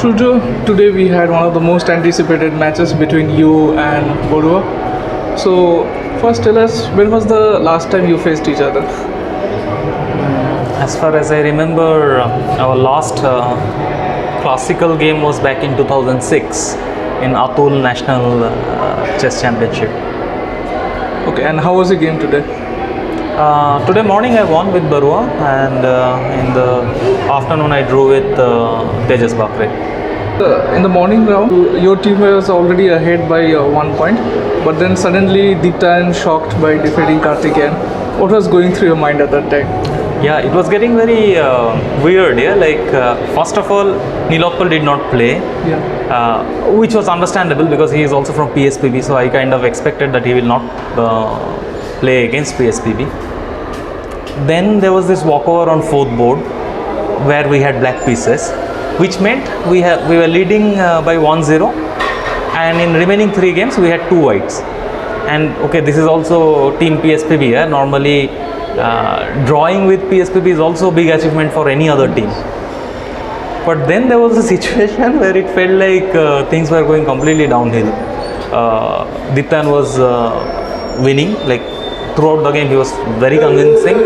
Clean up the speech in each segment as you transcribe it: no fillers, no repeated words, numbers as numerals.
Surya, today we had one of the most anticipated matches between you and Barua. So, first tell us, when was the last time you faced each other? As far as I remember, our last classical game was back in 2006 in Atul National Chess Championship. Okay, and how was the game today? Today morning I won with Barua, and in the afternoon I drew with Tejas Bakre. In the morning round, your team was already ahead by 1 point, but then suddenly Diptan shocked by defeating Karthikeyan. What was going through your mind at that time? Yeah, it was getting very weird. Yeah, like first of all, Nilotpal did not play, which was understandable because he is also from PSPB. So I kind of expected that he will not play against PSPB. Then there was this walkover on fourth board where we had black pieces, which meant we were leading by 1-0, and in remaining 3 games we had 2 whites. And okay, this is also team PSPB. Yeah? Normally drawing with PSPB is also a big achievement for any other team. But then there was a situation where it felt like things were going completely downhill. Diptan was winning, like throughout the game he was very convincing.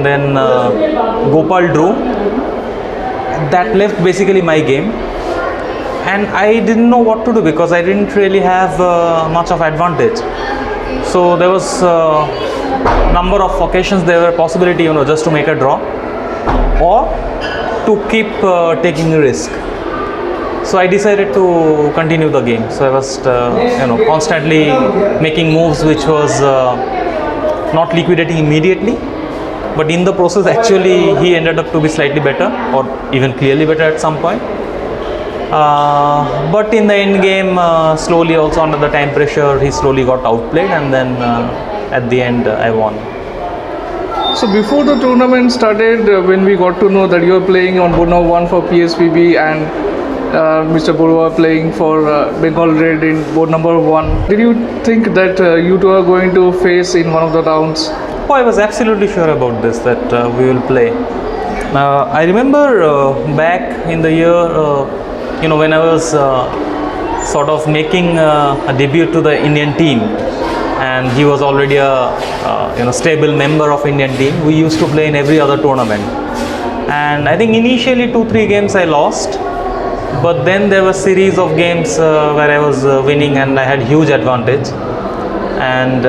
Then Gopal drew. That left basically my game, and I didn't know what to do because I didn't really have much of advantage. So there was number of occasions there were possibility, just to make a draw or to keep taking a risk. So I decided to continue the game. So I was constantly making moves which was not liquidating immediately, but in the process actually he ended up to be slightly better or even clearly better at some point. But in the end game, slowly also under the time pressure, he slowly got outplayed, and then at the end I won. So before the tournament started, when we got to know that you were playing on board number 1 for PSPB and Mr. Barua playing for Bengal Red in board number 1, did you think that you two are going to face in one of the rounds? Oh, I was absolutely sure about this, that we will play. I remember back in the year, when I was sort of making a debut to the Indian team, and he was already a stable member of Indian team. We used to play in every other tournament, and I think initially 2-3 games I lost, but then there were series of games where I was winning and I had huge advantage, and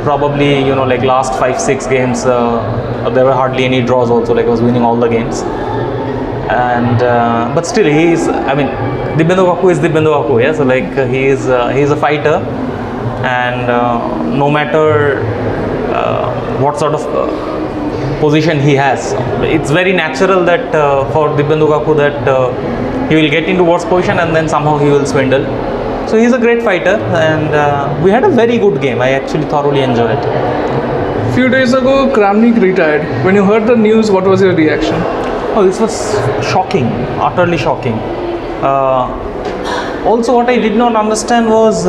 probably like last 5-6 games there were hardly any draws also, like I was winning all the games. And but still Dibyendu Kaku is Dibyendu Kaku, yeah. So like he is a fighter, and no matter what sort of position he has, it's very natural that for Dibyendu Kaku that he will get into worse position and then somehow he will swindle. So he's a great fighter, and we had a very good game. I actually thoroughly enjoyed it. Few days ago, Kramnik retired. When you heard the news, what was your reaction? Oh, this was shocking, utterly shocking. Also, what I did not understand was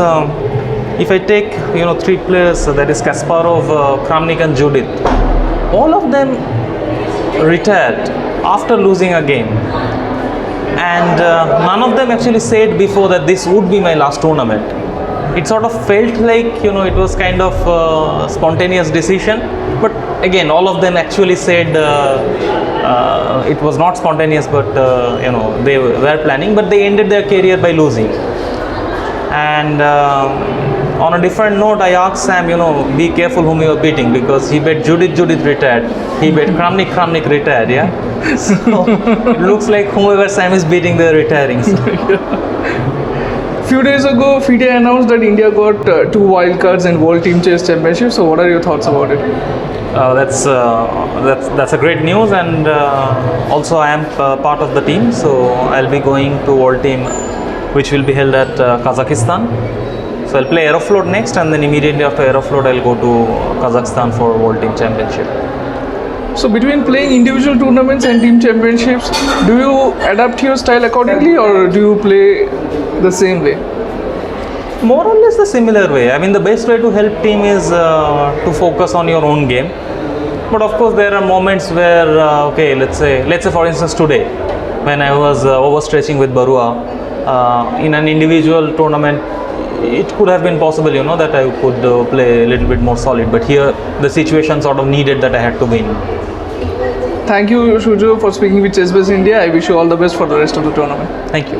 if I take 3 players, that is Kasparov, Kramnik and Judith, all of them retired after losing a game, and none of them actually said before that this would be my last tournament. It sort of felt like it was kind of a spontaneous decision, but again all of them actually said it was not spontaneous, but they were planning, but they ended their career by losing. And on a different note, I asked Sam, be careful whom you are beating, because he bet Judith retired, he bet Kramnik retired, yeah. So it looks like whoever Sam is beating, they are retiring. Few days ago, FIDE announced that India got 2 wild cards in World Team Chess Championship. So what are your thoughts about it? That's a great news, and also I am part of the team, so I'll be going to World Team, which will be held at Kazakhstan. So I'll play Aeroflot next, and then immediately after Aeroflot I'll go to Kazakhstan for World Team Championship. So between playing individual tournaments and team championships, do you adapt your style accordingly, or do you play the same way? More or less the similar way. I mean, the best way to help team is to focus on your own game. But of course, there are moments where, okay, let's say for instance today, when I was overstretching with Barua. In an individual tournament, it could have been possible, you know, that I could play a little bit more solid. But here, the situation sort of needed that I had to win. Thank you, Shujo, for speaking with Chess Base India. I wish you all the best for the rest of the tournament. Thank you.